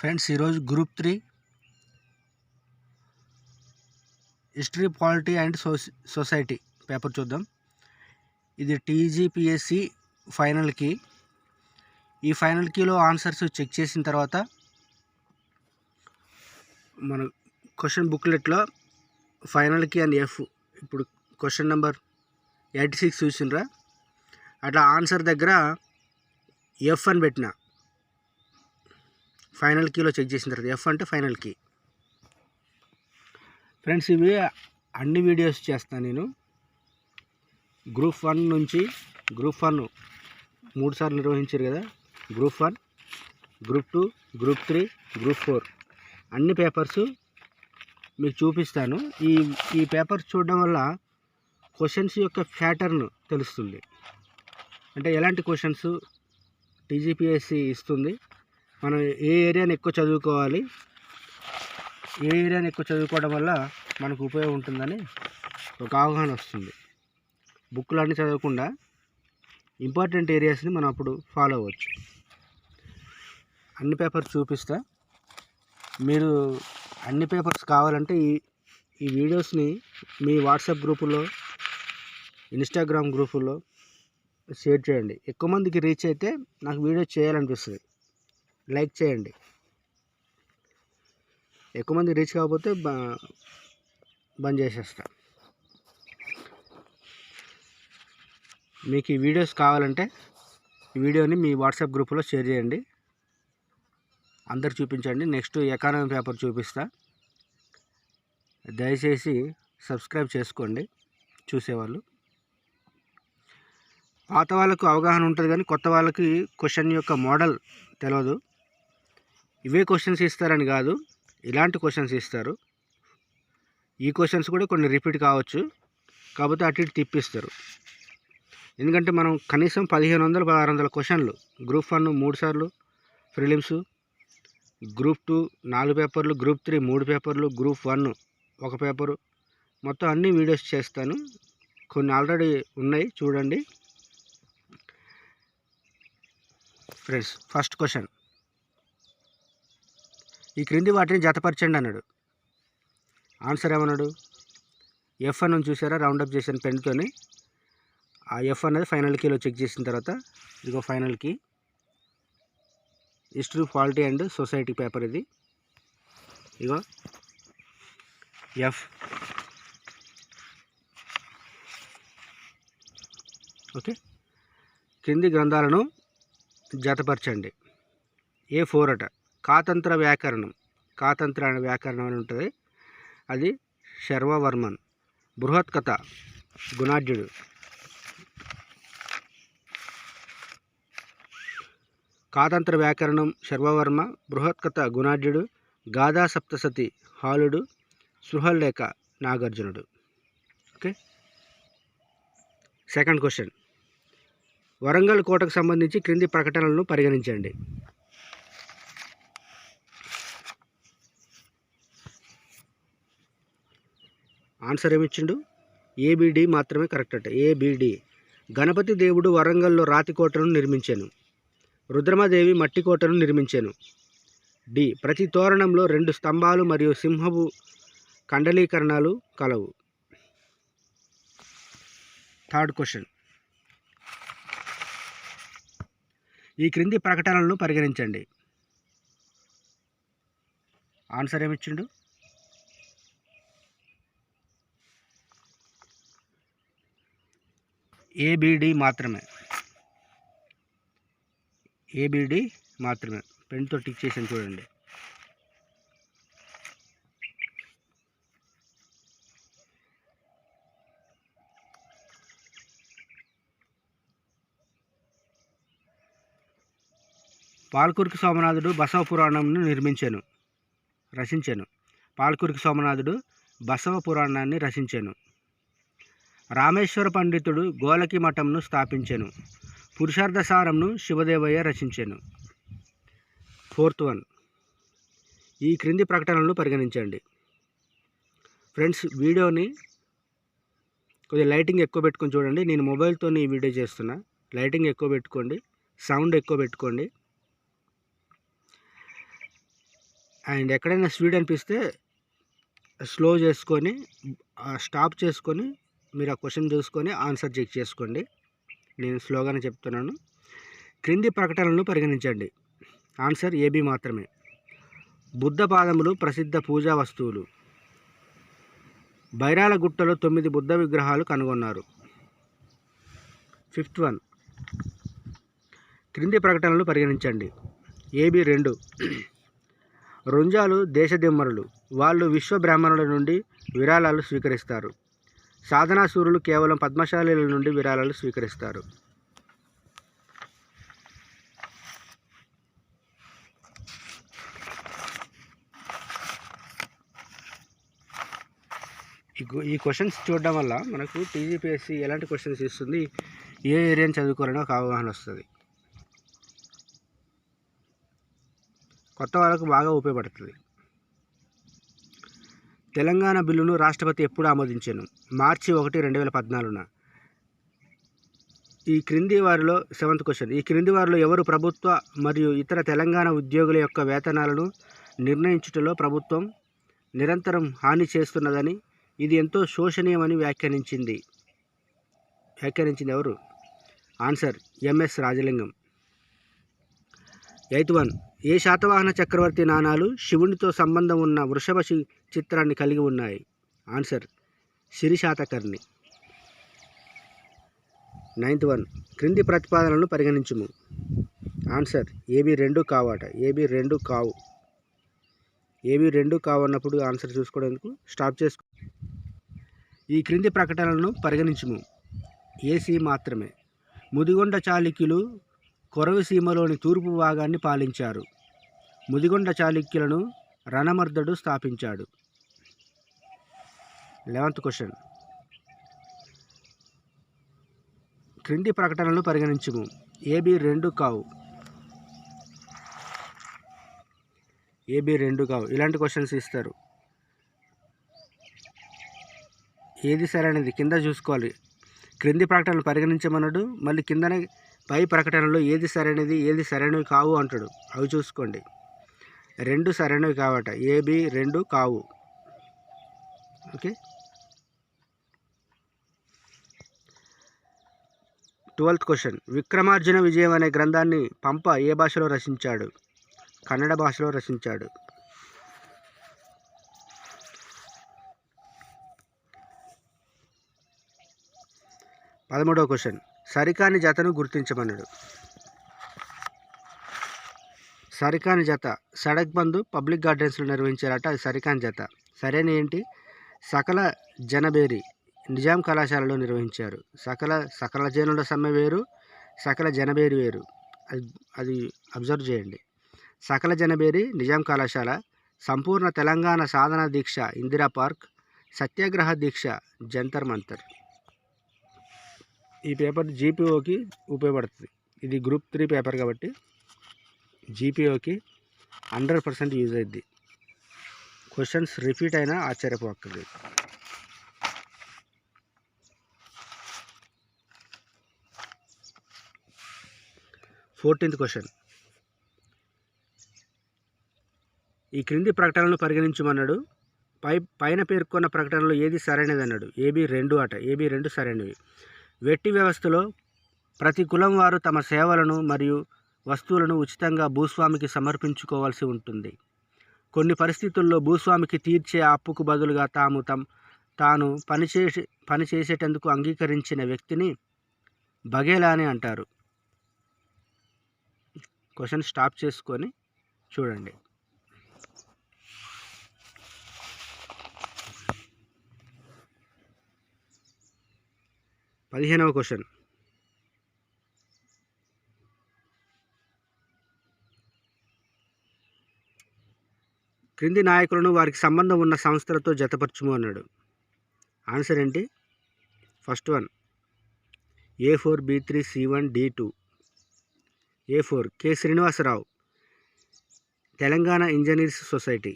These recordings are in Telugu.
ఫ్రెండ్స్, ఈరోజు group 3 history, polity and society paper చూద్దాం. ఇది టీజీపీఎస్సి ఫైనల్కి. ఈ ఫైనల్ కీలో ఆన్సర్స్ చెక్ చేసిన తర్వాత మన క్వశ్చన్ బుక్లెట్లో ఫైనల్ కీ అని ఎఫ్, ఇప్పుడు క్వశ్చన్ నెంబర్ 86 చూసినరా, అట్లా ఆన్సర్ దగ్గర ఎఫ్ అని పెట్టిన. ఫైనల్ కీలో చెక్ చేసిన తర్వాత ఎఫ్ అంటే ఫైనల్ కీ. ఫ్రెండ్స్, ఇవి అన్ని వీడియోస్ చేస్తాను నేను. గ్రూప్ 1 నుంచి గ్రూప్ 1 3 సార్లు నిర్వహించారు కదా. గ్రూప్ 1, గ్రూప్ 2, గ్రూప్ 3, గ్రూప్ 4 అన్ని పేపర్స్ మీకు చూపిస్తాను. ఈ పేపర్స్ చూడడం వల్ల క్వశ్చన్స్ యొక్క ప్యాటర్న్ తెలుస్తుంది. అంటే ఎలాంటి క్వశ్చన్స్ టీజీపీఎస్సి ఇస్తుంది, మనం ఏ ఏరియాని ఎక్కువ చదువుకోవాలి, ఏ ఏరియాని ఎక్కువ చదువుకోవడం వల్ల మనకు ఉపయోగం ఉంటుందని ఒక అవగాహన వస్తుంది. బుక్లు అన్నీ చదవకుండా ఇంపార్టెంట్ ఏరియాస్ని మనం అప్పుడు ఫాలో అవ్వచ్చు. అన్ని పేపర్స్ చూపిస్తా. మీరు అన్ని పేపర్స్ కావాలంటే ఈ వీడియోస్ని మీ వాట్సాప్ గ్రూపుల్లో, ఇన్స్టాగ్రామ్ గ్రూపుల్లో షేర్ చేయండి. ఎక్కువ మందికి రీచ్ అయితే నాకు వీడియో చేయాలనిపిస్తుంది. లైక్ చేయండి. ఎక్కువ మంది రీచ్ కాకపోతే బంద్ చేసేస్తా. మీకు ఈ వీడియోస్ కావాలంటే ఈ వీడియోని మీ వాట్సాప్ గ్రూపులో షేర్ చేయండి, అందరు చూపించండి. నెక్స్ట్ ఎకానమీ పేపర్ చూపిస్తా. దయచేసి సబ్స్క్రైబ్ చేసుకోండి చూసేవాళ్ళు. పాత వాళ్ళకు అవగాహన ఉంటుంది కానీ కొత్త వాళ్ళకి క్వశ్చన్ యొక్క మోడల్ తెలియదు. ఇవే క్వశ్చన్స్ ఇస్తారని కాదు, ఇలాంటి క్వశ్చన్స్ ఇస్తారు. ఈ క్వశ్చన్స్ కూడా కొన్ని రిపీట్ కావచ్చు, కాకపోతే అటు ఇటు తిప్పిస్తారు. ఎందుకంటే మనం కనీసం 1500-1600 క్వశ్చన్లు, గ్రూప్ 1 3 సార్లు ప్రిలిమ్స్, గ్రూప్ 2 4 పేపర్లు, గ్రూప్ 3 3 పేపర్లు, గ్రూప్ 1 1 పేపరు, మొత్తం అన్ని వీడియోస్ చేస్తాను. కొన్ని ఆల్రెడీ ఉన్నాయి, చూడండి. ఫ్రెండ్స్, ఫస్ట్ క్వశ్చన్, ఈ క్రింది వాటిని జతపరచండి అన్నాడు. ఆన్సర్ ఏమన్నాడు? ఎఫ్ అని చూసారా, రౌండప్ చేసిన పెన్తోని. ఆ ఎఫ్ అనేది ఫైనల్ కీలో చెక్ చేసిన తర్వాత ఇదిగో final key, history, polity and society paper ఇది. ఇగో ఎఫ్. ఓకే, క్రింది గ్రంథాలను జతపరచండి. A4 అట. కాతంత్ర వ్యాకరణం, కాతంత్ర వ్యాకరణం అని ఉంటుంది, అది శర్వవర్మన్. బృహత్కథ గుణాఢ్యుడు. కాతంత్ర వ్యాకరణం శర్వవర్మ, బృహత్కథ గుణాఢ్యుడు, గాథా సప్తసతి హాలుడు, సృహల్లేఖ నాగార్జునుడు. ఓకే, సెకండ్ క్వశ్చన్, వరంగల్ కోటకు సంబంధించి క్రింది ప్రకటనలను పరిగణించండి. ఆన్సర్ ఏమిచ్చిండు? ఏబిడి మాత్రమే కరెక్ట్ అట. ఏబిడి. గణపతి దేవుడు వరంగల్లో రాతి కోటను నిర్మించాను. రుద్రమదేవి మట్టి కోటను నిర్మించాను. డి. ప్రతి తోరణంలో 2 స్తంభాలు మరియు సింహపు కండలీకరణాలు కలవు. థర్డ్ క్వశ్చన్, ఈ క్రింది ప్రకటనలను పరిగణించండి. ఆన్సర్ ఏమిచ్చిండు? ఏబిడి మాత్రమే. ఏబిడి మాత్రమే. పెన్తో టిక్ చేసాను చూడండి. పాల్కురికి సోమనాథుడు బసవ పురాణంను రచించాను. పాల్కురికి సోమనాథుడు బసవ పురాణాన్ని రచించాను. రామేశ్వర పండితుడు గోలకి మఠంను స్థాపించాను. పురుషార్థసారంను శివదేవయ్య రచించాను. ఫోర్త్ వన్, ఈ క్రింది ప్రకటనలను పరిగణించండి. ఫ్రెండ్స్, వీడియోని కొద్దిగా లైటింగ్ ఎక్కువ పెట్టుకొని చూడండి. నేను మొబైల్తో ఈ వీడియో చేస్తున్నా. లైటింగ్ ఎక్కువ పెట్టుకోండి, సౌండ్ ఎక్కువ పెట్టుకోండి. అండ్ ఎక్కడైనా స్పీడ్ అనిపిస్తే స్లో చేసుకొని స్టాప్ చేసుకొని మీరు ఆ క్వశ్చన్ చూసుకొని ఆన్సర్ చెక్ చేసుకోండి. నేను స్లోగానే చెప్తున్నాను. క్రింది ప్రకటనలను పరిగణించండి. ఆన్సర్ ఏబి మాత్రమే. బుద్ధ పాదములు ప్రసిద్ధ పూజా వస్తువులు. బైరాల గుట్టలో 9 బుద్ధ విగ్రహాలు కనుగొన్నారు. ఫిఫ్త్ వన్, క్రింది ప్రకటనలు పరిగణించండి. ఏబి 2. రుంజాలు దేశదిమ్మరులు. వాళ్ళు విశ్వ బ్రాహ్మణుల నుండి విరాళాలు స్వీకరిస్తారు. సాధనాసూరులు కేవలం పద్మశాలీల నుండి విరాళాలు స్వీకరిస్తారు. ఈ క్వశ్చన్స్ చూడడం వల్ల మనకు టీజీపీఎస్సీ ఎలాంటి క్వశ్చన్స్ ఇస్తుంది, ఏ ఏరియాని చదువుకోవాలని ఒక అవగాహన వస్తుంది. కొత్త వాళ్ళకు బాగా ఉపయోగపడుతుంది. తెలంగాణ బిల్లును రాష్ట్రపతి ఎప్పుడు ఆమోదించాను? మార్చి 1, 2014. ఈ క్రింది వారిలో 7th క్వశ్చన్. ఈ క్రింది వారిలో ఎవరు ప్రభుత్వ మరియు ఇతర తెలంగాణ ఉద్యోగుల యొక్క వేతనాలను నిర్ణయించుటలో ప్రభుత్వం నిరంతరం హాని చేస్తున్నదని, ఇది ఎంతో శోషనీయమని వ్యాఖ్యానించింది ఎవరు? Answer M S Rajalingam. 8th one, ఏ శాతవాహన చక్రవర్తి నాణాలు శివునితో సంబంధం ఉన్న వృషభ చిత్రాన్ని కలిగి ఉన్నాయి? ఆన్సర్ సిరి శాతకర్ణి. 9th వన్, క్రింది ప్రతిపాదనలను పరిగణించుము. ఆన్సర్ ఏబి 2 కావట. ఏబి 2 కావు. ఏబి 2 కావు అన్నప్పుడు ఆన్సర్ చూసుకోవడానికి స్టాప్ చేసుకో. ఈ క్రింది ప్రకటనలను పరిగణించుము. ఏసీ మాత్రమే. ముదిగొండ చాళుక్యులు కొరవసీమలోని తూర్పు భాగాన్ని పాలించారు. ముదిగొండ చాళుక్యులను రణమర్దడు స్థాపించాడు. 11th question. క్రింది ప్రకటనలను పరిగణించుము. ఏబి 2 కావు. ఏబి 2 కావు. ఇలాంటి క్వశ్చన్స్ ఇస్తారు. ఏది సరైనది కింద చూసుకోవాలి. క్రింది ప్రకటనలు పరిగణించమన్నాడు, మళ్ళీ కిందనే పై ప్రకటనలో ఏది సరైనది ఏది సరైనవి కావు అంటాడు. అవి చూసుకోండి. 2 సరైనవి కావట. ఏబి 2 కావు. ఓకే. 12th question. విక్రమార్జున విజయం అనే గ్రంథాన్ని పంప ఏ భాషలో రచించాడు? కన్నడ భాషలో రచించాడు. 13వ క్వశ్చన్. సరికాని జతను గుర్తించమన్నాడు. సరికాని జత సడక్ బంధు పబ్లిక్ గార్డెన్స్లో నిర్వహించారట. అది సరికాని జత. సరైన ఏంటి? సకల జనబేరి నిజాం కళాశాలలో నిర్వహించారు. సకల జనుల సమ్మె వేరు, సకల జనబేరి వేరు. అది అబ్జర్వ్ చేయండి. సకల జనబేరి నిజాం కళాశాల, సంపూర్ణ తెలంగాణ సాధన దీక్ష ఇందిరా పార్క్, సత్యాగ్రహ దీక్ష జంతర్ మంతర్. ఈ పేపర్ జీపీఓకి ఉపయోగపడుతుంది. ఇది గ్రూప్ 3 పేపర్ కాబట్టి జీపీఓకి 100% యూజ్ అవుద్ది. క్వశ్చన్స్ రిపీట్ అయినా ఆశ్చర్యపోక్కర్లేదు. 14th question. ఈ క్రింది ప్రకటనలను పరిగణించమన్నాడు. పైన పేర్కొన్న ప్రకటనలో ఏది సరైనది అన్నాడు. ఏబి 2 అట. ఏబి 2 సరైనవి. వెట్టి వ్యవస్థలో ప్రతి కులం వారు తమ సేవలను మరియు వస్తువులను ఉచితంగా భూస్వామికి సమర్పించుకోవాల్సి ఉంటుంది. కొన్ని పరిస్థితుల్లో భూస్వామికి తీర్చే అప్పుకు బదులుగా తాను పనిచేసేటందుకు అంగీకరించిన వ్యక్తిని బగేలా అని అంటారు. క్వశ్చన్ స్టాప్ చేసుకొని చూడండి. 15వ క్వశ్చన్. క్రింది నాయకులను వారికి సంబంధం ఉన్న సంస్థలతో జతపరచుము అన్నాడు. ఆన్సర్ ఏంటి? First one A4 B3 C1 D2. A4 K Srinivasarao, Telangana engineers society.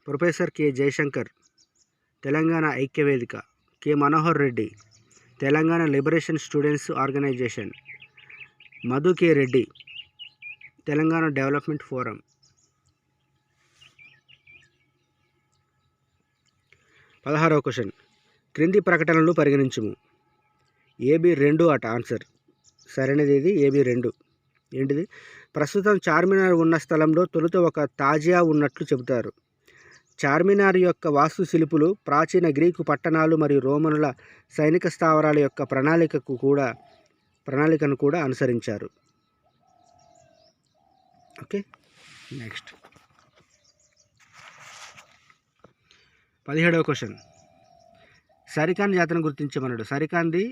Professor K Jayashankar, Telangana ఐక్యవేదిక. K Manohar Reddy, Telangana liberation students organization. Madhu K Reddy, Telangana development forum. 16వ క్వశ్చన్, క్రింది ప్రకటనలు పరిగణించుము. ఏబి 2 అట ఆన్సర్. సరైనది ఇది ఏబి 2. ఏంటిది? ప్రస్తుతం చార్మినార్ ఉన్న స్థలంలో తొలుత ఒక తాజియా ఉన్నట్లు చెబుతారు. చార్మినార్ యొక్క వాస్తుశిల్పులు ప్రాచీన గ్రీకు పట్టణాలు మరియు రోమనుల సైనిక స్థావరాల యొక్క ప్రణాళికను కూడా అనుసరించారు. ఓకే, నెక్స్ట్ 17వ క్వశ్చన్, సరిఖాన్ జాతరను గుర్తించమన్నాడు. సరిఖాన్ది